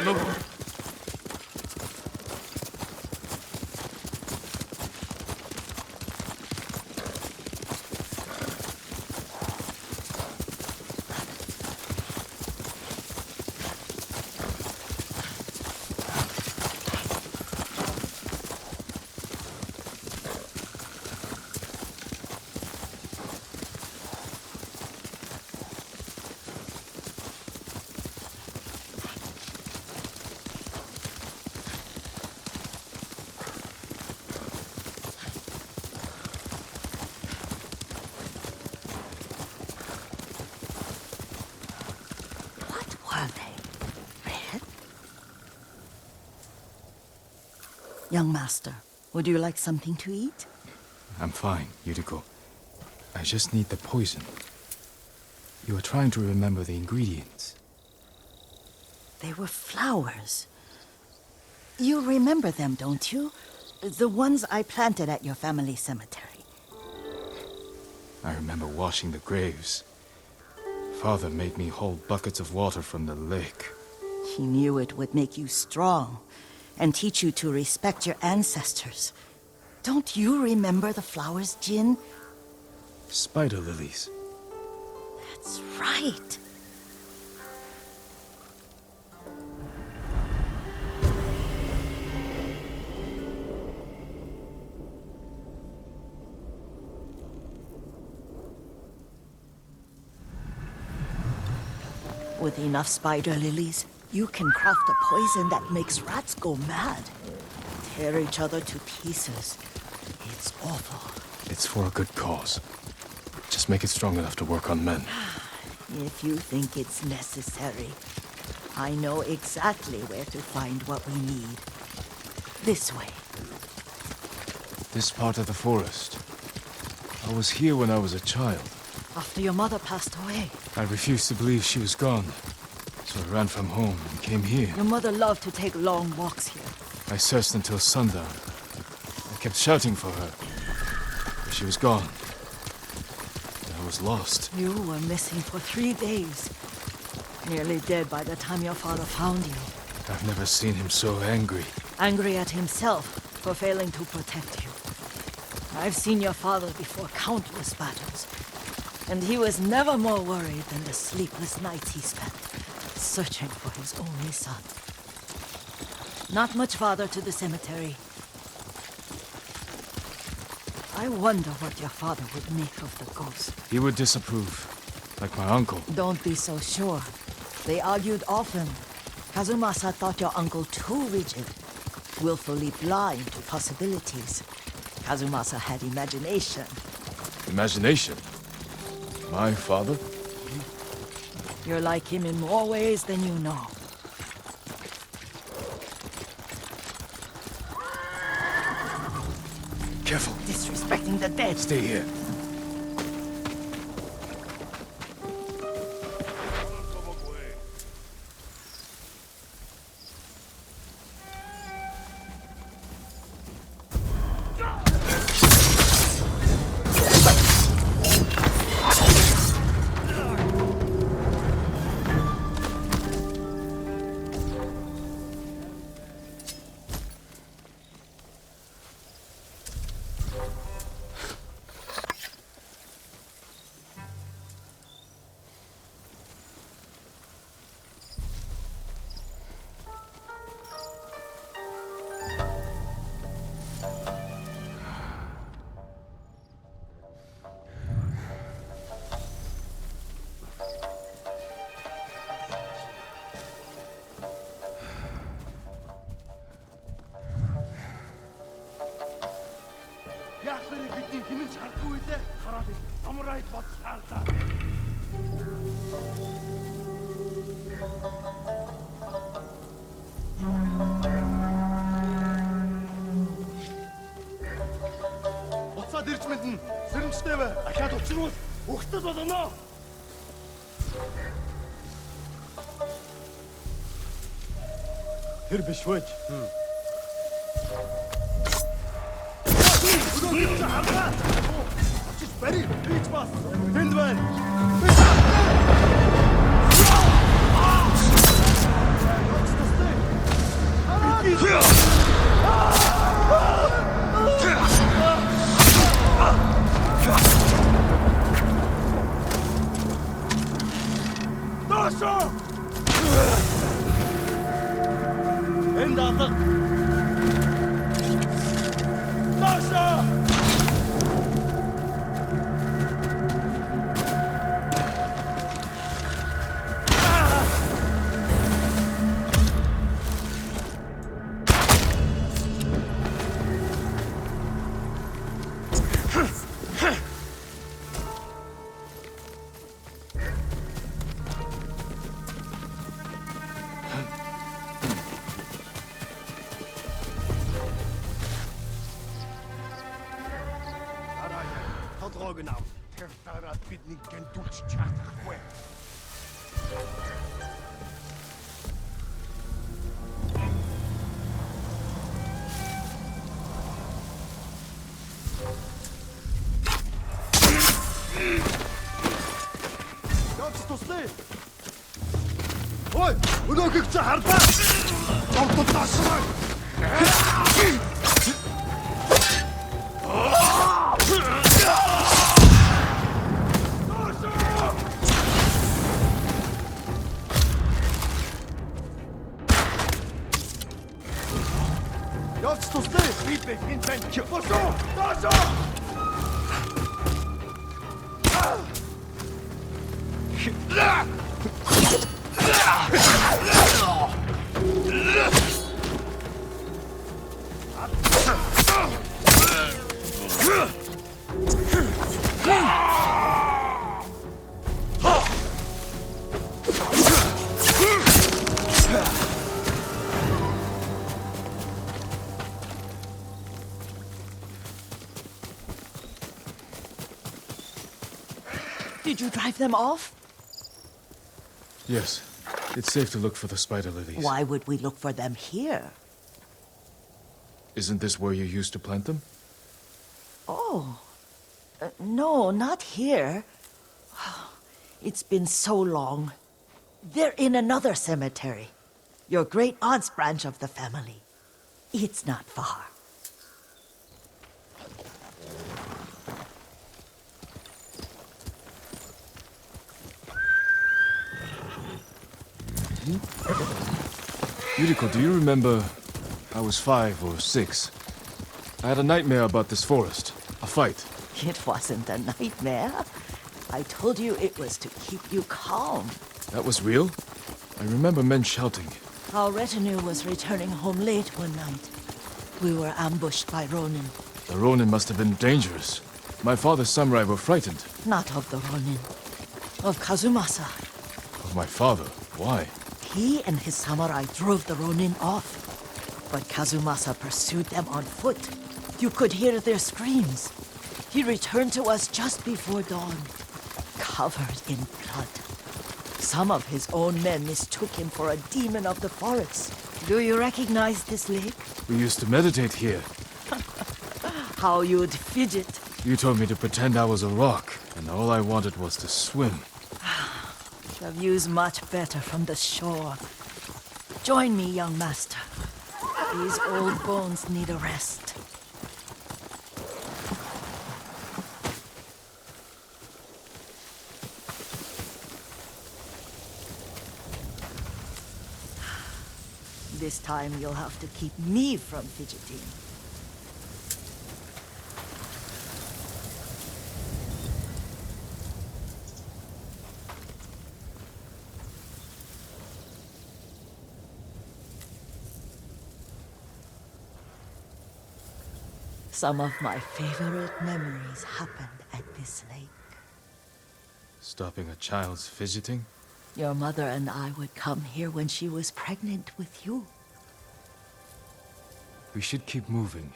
No. Young master, would you like something to eat? I'm fine, Yuriko. I just need the poison. You were trying to remember the ingredients. They were flowers. You remember them, don't you? The ones I planted at your family cemetery. I remember washing the graves. Father made me hold buckets of water from the lake. He knew it would make you strong and teach you to respect your ancestors. Don't you remember the flowers, Jin? Spider lilies. That's right. With enough spider lilies, you can craft a poison that makes rats go mad. Tear each other to pieces. It's awful. It's for a good cause. Just make it strong enough to work on men. If you think it's necessary, I know exactly where to find what we need. This way. This part of the forest. I was here when I was a child. After your mother passed away. I refused to believe she was gone. So I ran from home and came here. Your mother loved to take long walks here. I searched until sundown. I kept shouting for her. But she was gone. And I was lost. You were missing for 3 days. Nearly dead by the time your father found you. I've never seen him so angry. Angry at himself for failing to protect you. I've seen your father before countless battles. And he was never more worried than the sleepless nights he spent searching for his only son. Not much farther to the cemetery. I wonder what your father would make of the ghost. He would disapprove, like my uncle. Don't be so sure. They argued often. Kazumasa thought your uncle too rigid, willfully blind to possibilities. Kazumasa had imagination. Imagination? My father? You're like him in more ways than you know. Careful. Disrespecting the dead. Stay here. Тэр биш вэ? Бари, бич бас. Тэнд байна. Ой, өнөөхийг чи харлаа. Зовдод таашраа. Явц туслаа. Би хин тань. Босоо. Таашаа. Did you drive them off? Yes. It's safe to look for the spider lilies. Why would we look for them here? Isn't this where you used to plant them? Oh. No, not here. It's been so long. They're in another cemetery. Your great-aunt's branch of the family. It's not far. Yuriko, do you remember? I was 5 or 6. I had a nightmare about this forest. A fight. It wasn't a nightmare. I told you it was to keep you calm. That was real? I remember men shouting. Our retinue was returning home late one night. We were ambushed by Ronin. The Ronin must have been dangerous. My father's samurai were frightened. Not of the Ronin. Of Kazumasa. Of my father? Why? He and his samurai drove the Ronin off. But Kazumasa pursued them on foot. You could hear their screams. He returned to us just before dawn, covered in blood. Some of his own men mistook him for a demon of the forest. Do you recognize this lake? We used to meditate here. How you'd fidget. You told me to pretend I was a rock, and all I wanted was to swim. The view's much better from the shore. Join me, young master. These old bones need a rest. This time you'll have to keep me from fidgeting. Some of my favorite memories happened at this lake. Stopping a child's fidgeting? Your mother and I would come here when she was pregnant with you. We should keep moving.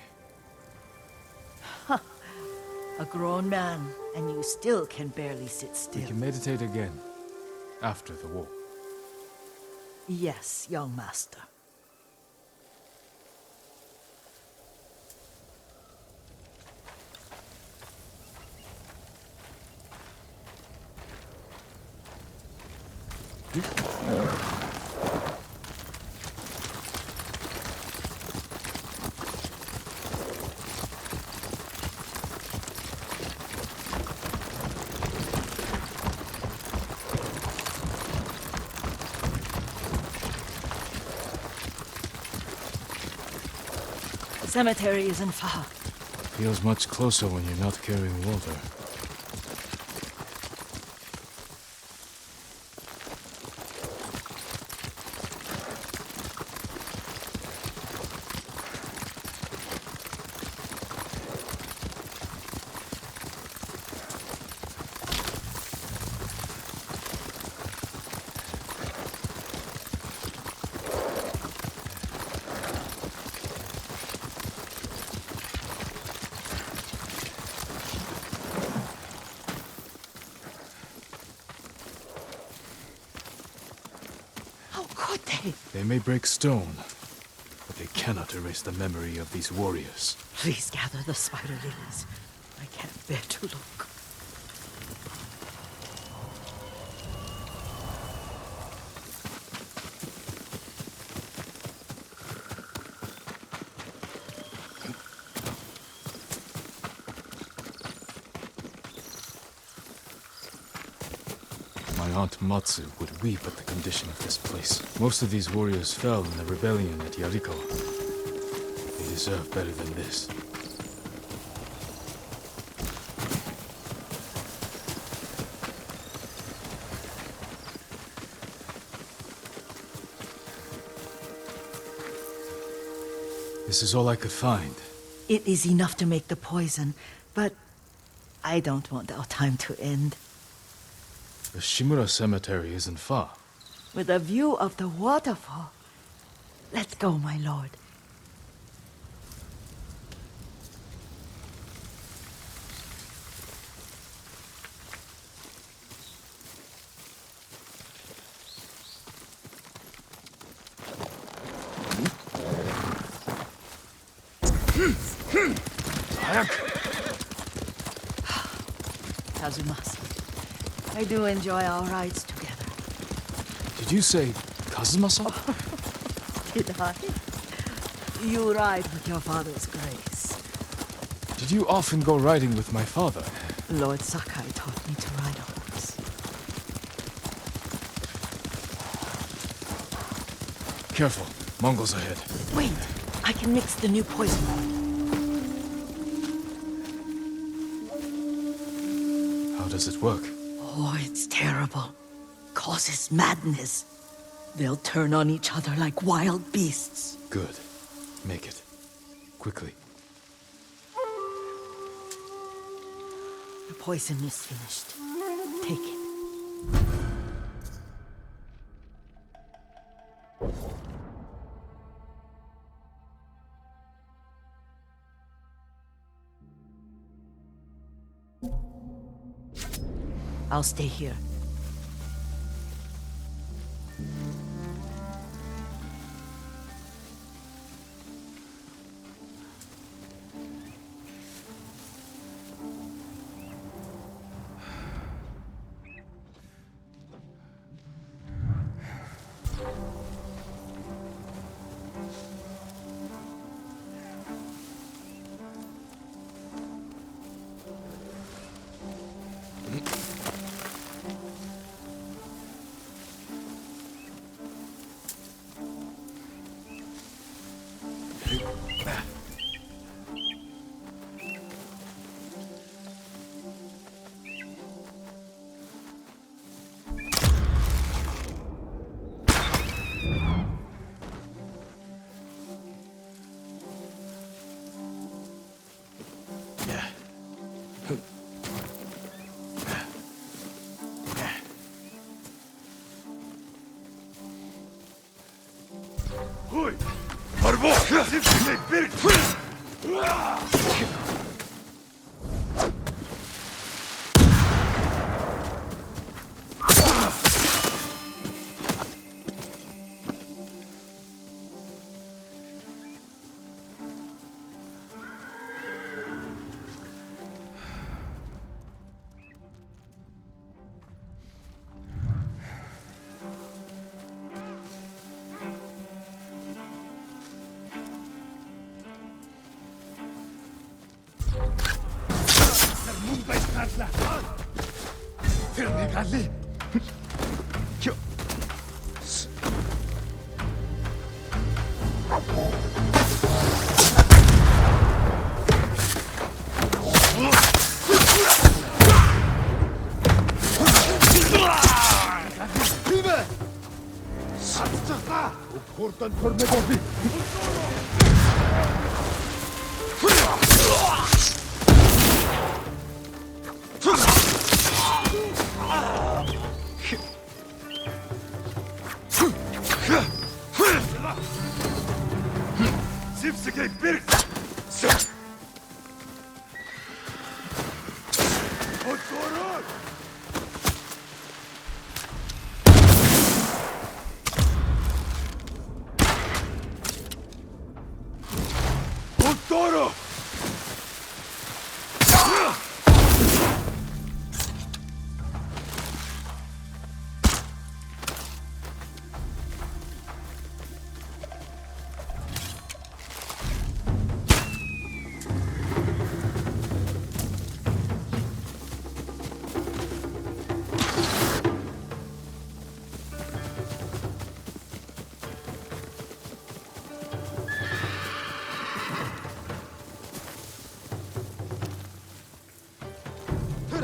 A grown man, and you still can barely sit still. We can meditate again. After the war. Yes, young master. cemetery isn't far. Feels much closer when you're not carrying water. They may break stone, but they cannot erase the memory of these warriors. Please gather the spider lilies. I can't bear to look. My Aunt Matsu would weep at the condition of this place. Most of these warriors fell in the rebellion at Yuriko. They deserve better than this. This is all I could find. It is enough to make the poison, but I don't want our time to end. The Shimura Cemetery isn't far. With a view of the waterfall. Let's go, my lord. Kazumasa, I do enjoy our rides together. Did you say Kazumasa? Did I? You ride with your father's grace. Did you often go riding with my father? Lord Sakai taught me to ride a horse. Careful, Mongols ahead. Wait, I can mix the new poison. How does it work? Oh, it's terrible. Causes madness. They'll turn on each other like wild beasts. Good. Make it. Quickly. The poison is finished. Take it. I'll stay here. хурдан төрмөг. Зипсэгээ бэрх. Отсороо. Отсороо.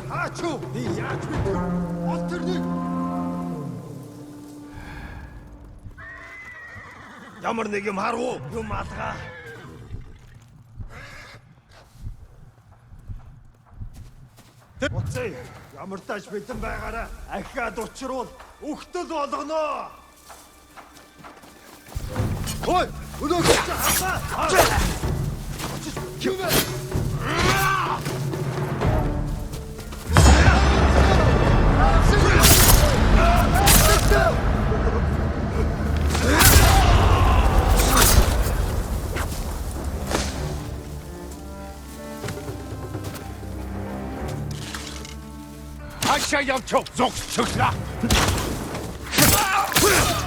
Ачуу би яаж мэдв? Ол тэрнийг ямар нэг юм харав юм алгаа. Уцаа ямар тааш битэн байгаараа ахиад учруул үхтэл болгоно. Ой, өнөөгөө хасаа. Кювэ. Ашаа явчих зогсчихлаа.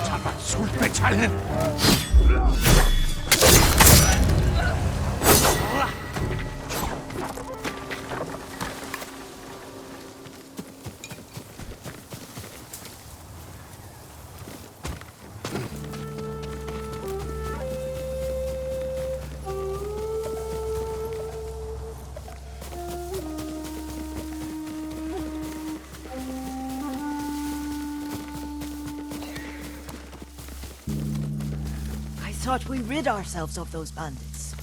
Чамд сүлбэ чарна. I thought we rid ourselves of those bandits.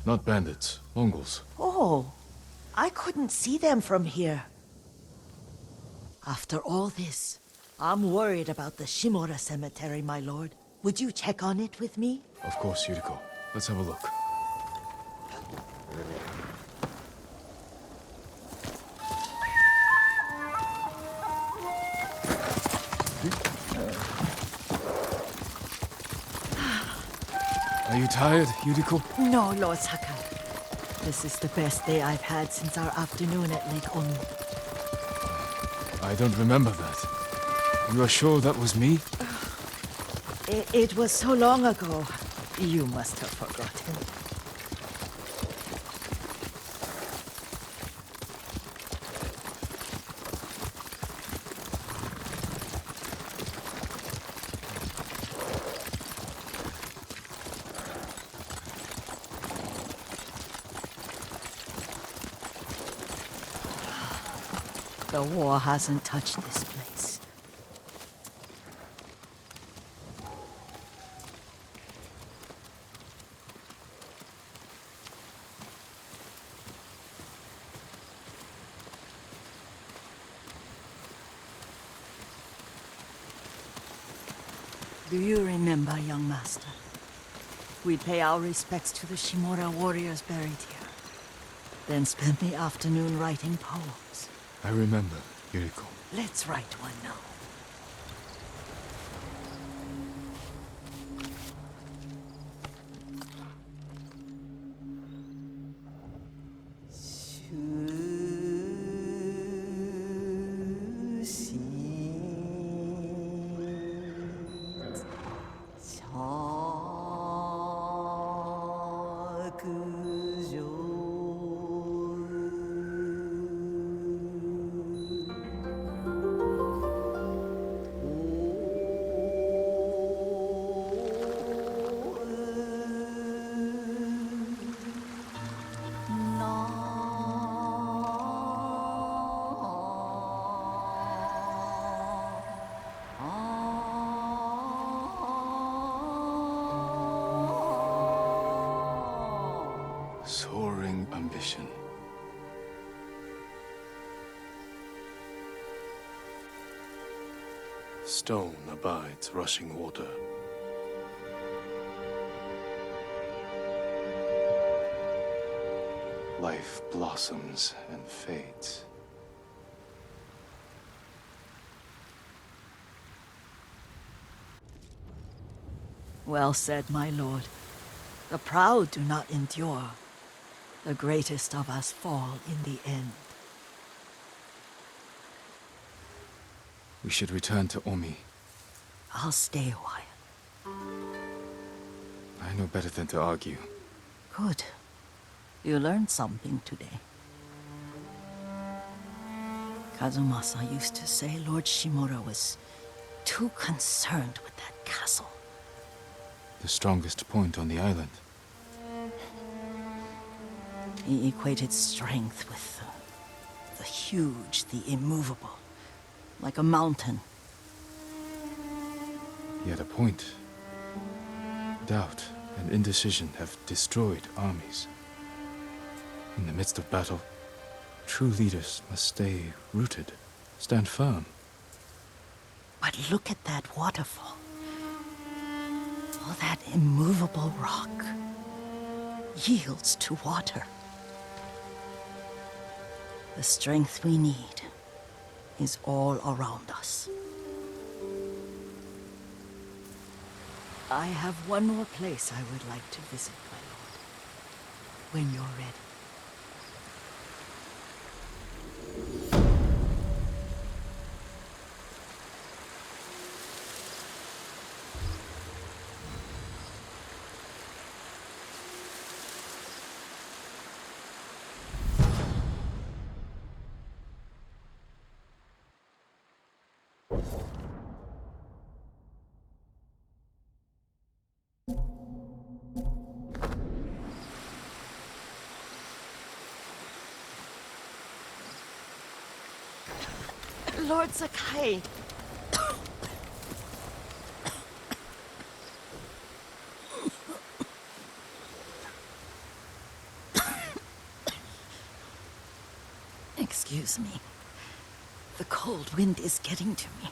Not bandits, Mongols. Oh, I couldn't see them from here. After all this, I'm worried about the Shimura cemetery, my lord. Would you check on it with me? Of course, Yuriko. Let's have a look. Are you tired, Yuriko? No, Lord Sakai. This is the best day I've had since our afternoon at Lake Onu. I don't remember that. You are sure that was me? It was so long ago. You must have forgotten. The war hasn't touched this place. Do you remember, young master? We'd pay our respects to the Shimura warriors buried here, then spend the afternoon writing poems. I remember, Yuriko. Let's write one now. confrontation. Stone abides rushing water. Life blossoms and fades. Well said, my lord. The proud do not endure. The greatest of us fall in the end. We should return to Omi. I'll stay a while. I know better than to argue. Good. You learned something today. Kazumasa used to say Lord Shimura was too concerned with that castle. The strongest point on the island. He equated strength with the huge, the immovable, like a mountain. He had a point. Doubt and indecision have destroyed armies. In the midst of battle, true leaders must stay rooted, stand firm. But look at that waterfall. All that immovable rock yields to water. The strength we need is all around us. I have one more place I would like to visit, my lord. When you're ready. Lord Sakai. Excuse me. The cold wind is getting to me.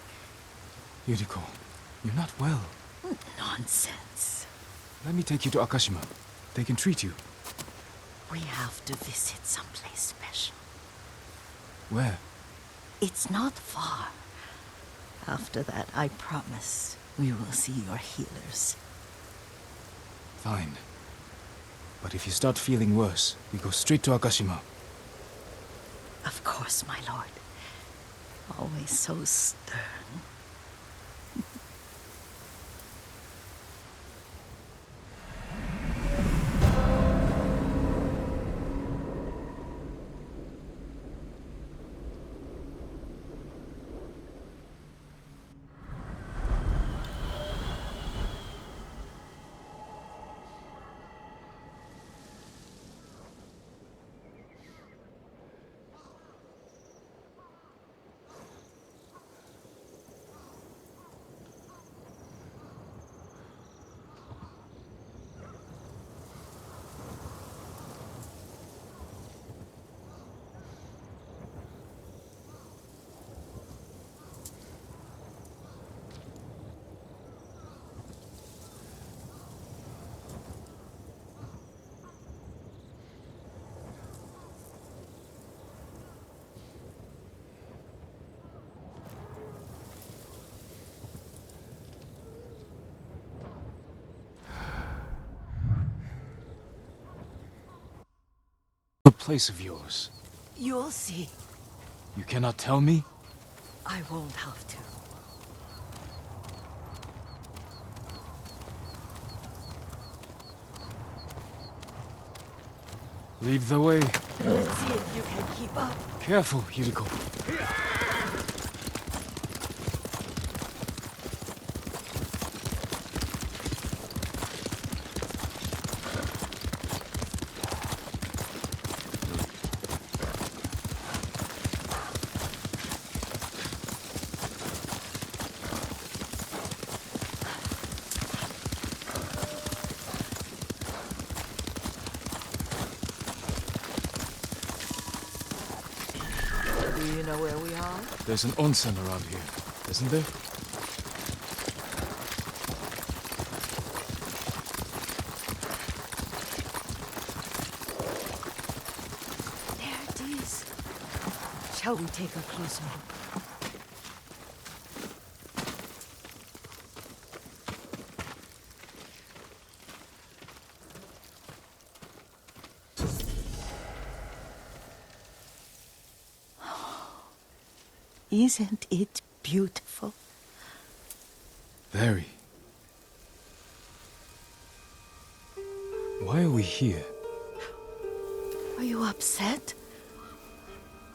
Yuriko, you're not well. Nonsense. Let me take you to Akashima. They can treat you. We have to visit someplace special. Where? It's not far. After that, I promise we will see your healers. Fine. But if you start feeling worse, we go straight to Akashima. Of course, my lord. Always so stern. A place of yours. You'll see. You cannot tell me? I won't have to. Lead the way. Let's see if you can keep up. Careful, Yuriko. know where we are? There's an onsen around here, isn't there? There it is. Shall we take a closer look? Isn't it beautiful? Very. Why are we here? Are you upset?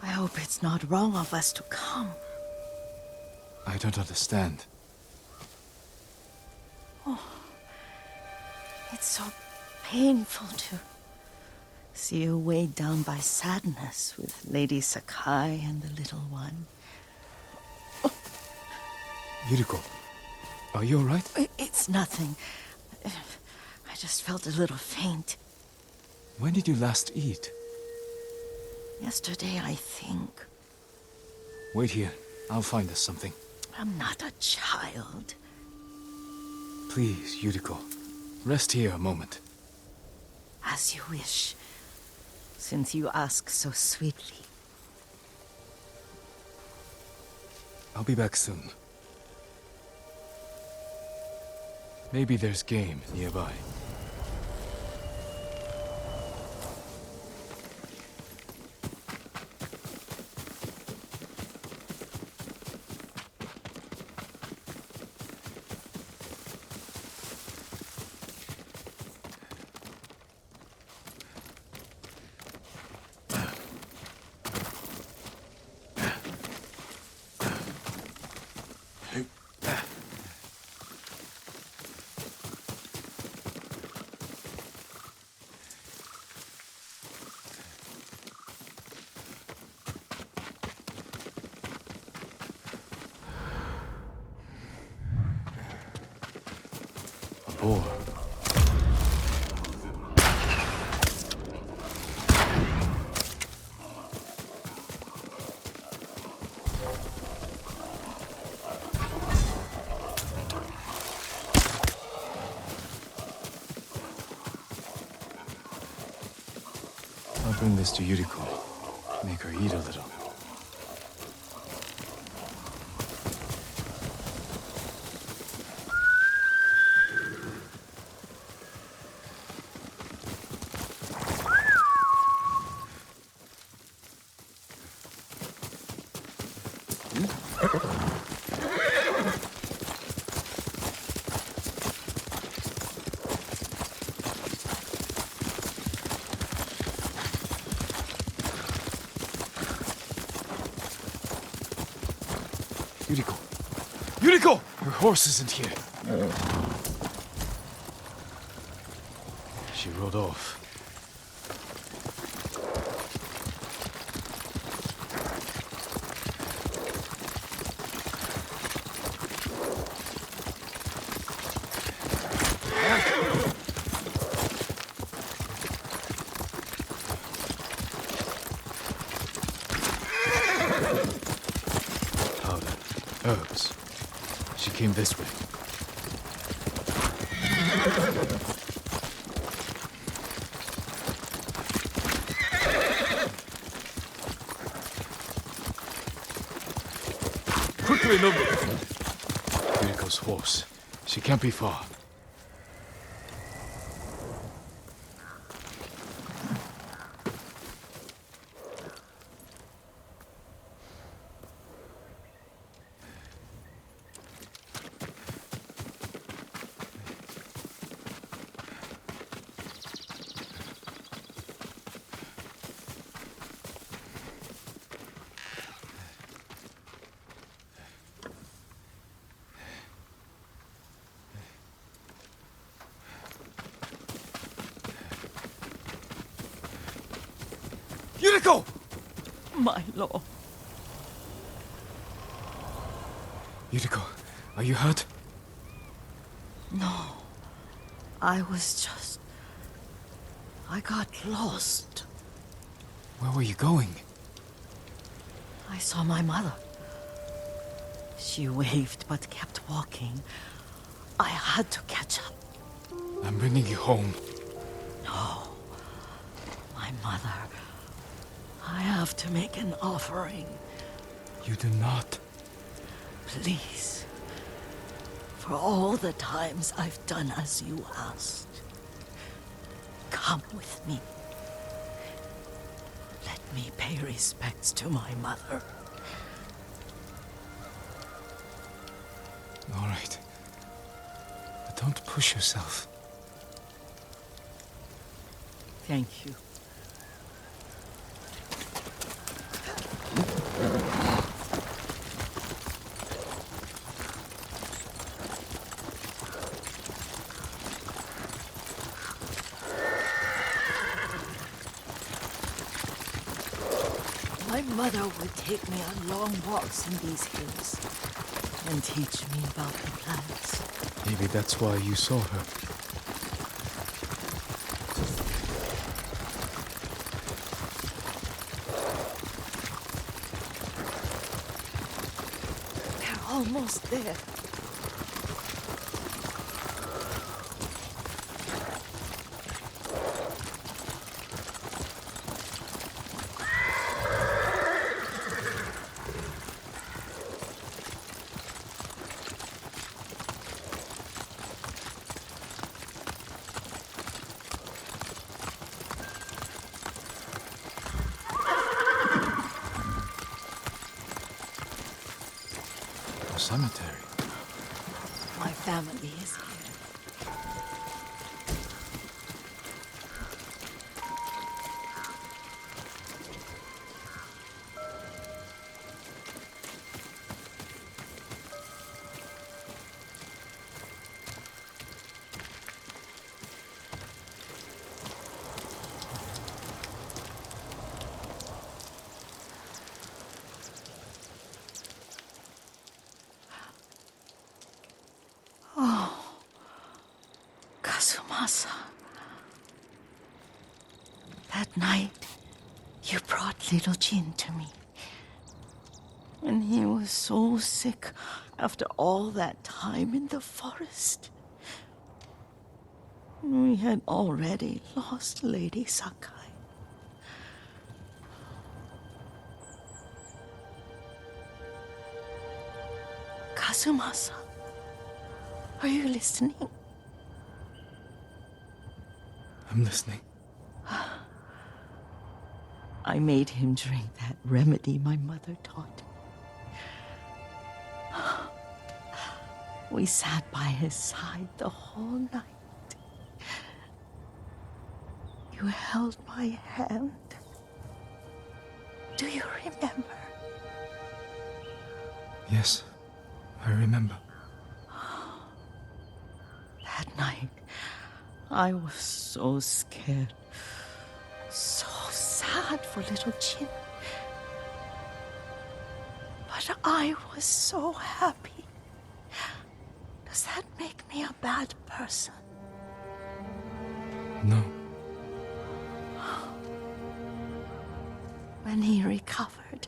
I hope it's not wrong of us to come. I don't understand. It's so painful to see you weighed down by sadness with Lady Sakai and the little one. Yuriko, are you alright? It's nothing. I just felt a little faint. When did you last eat? Yesterday, I think. Wait here. I'll find us something. I'm not a child. Please, Yuriko. Rest here a moment. As you wish, since you ask so sweetly. I'll be back soon. Maybe there's game nearby. Boar. I'll bring this to Yuriko. Make her eat a little. Yuriko! Yuriko! Her horse isn't here. She rode off. Herbs. She came this way. Quickly, Nobu! Yuriko's horse. She can't be far. Yuriko! My lord. Yuriko, are you hurt? No. I was just... I got lost. Where were you going? I saw my mother. She waved but kept walking. I had to catch up. I'm bringing you home. No. My mother. I have to make an offering. You do not. Please. For all the times I've done as you asked. Come with me. Let me pay respects to my mother. All right. But don't push yourself. Thank you. My mother would take me on long walks in these hills and teach me about the plants. Maybe that's why you saw her. They're almost there. Cemetery. My family is here. Kazumasa. That night, you brought little Jin to me. And he was so sick after all that time in the forest. We had already lost Lady Sakai. Kazumasa, are you listening? I'm listening. I made him drink that remedy my mother taught me. We sat by his side the whole night. You held my hand. Do you remember? Yes, I remember. That night, I was so scared. So sad for little Jin. But I was so happy. Does that make me a bad person? No. When he recovered,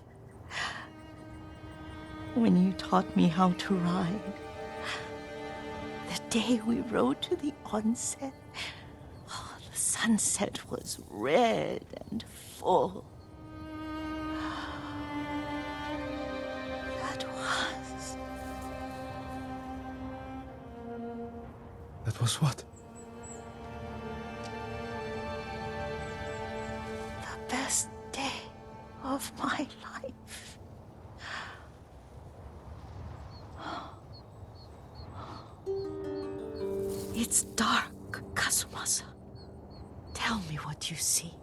when you taught me how to ride, the day we rode to the onsen, the sunset was red and full. That was what? The best day of my life. It's dark, Kazumasa. Tell me what you see.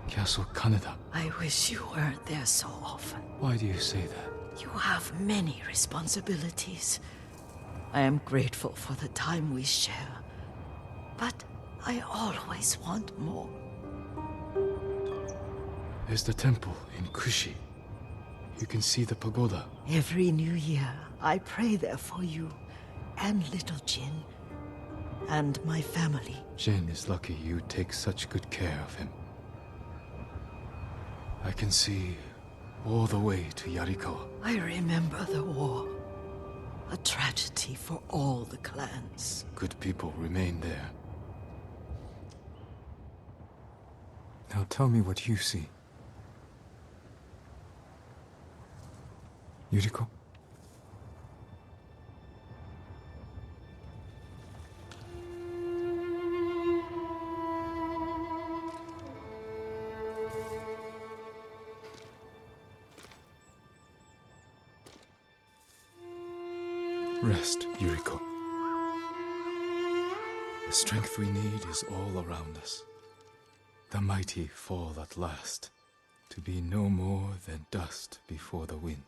Castle Kaneda. I wish you weren't there so often. Why do you say that? You have many responsibilities. I am grateful for the time we share, but I always want more. There's the temple in Kushi. You can see the pagoda. Every new year, I pray there for you and little Jin and my family. Jin is lucky you take such good care of him. I can see all the way to Yuriko. I remember the war. A tragedy for all the clans. Good people remain there. Now tell me what you see. Yuriko? Rest, Yuriko. The strength we need is all around us. The mighty fall at last, to be no more than dust before the wind.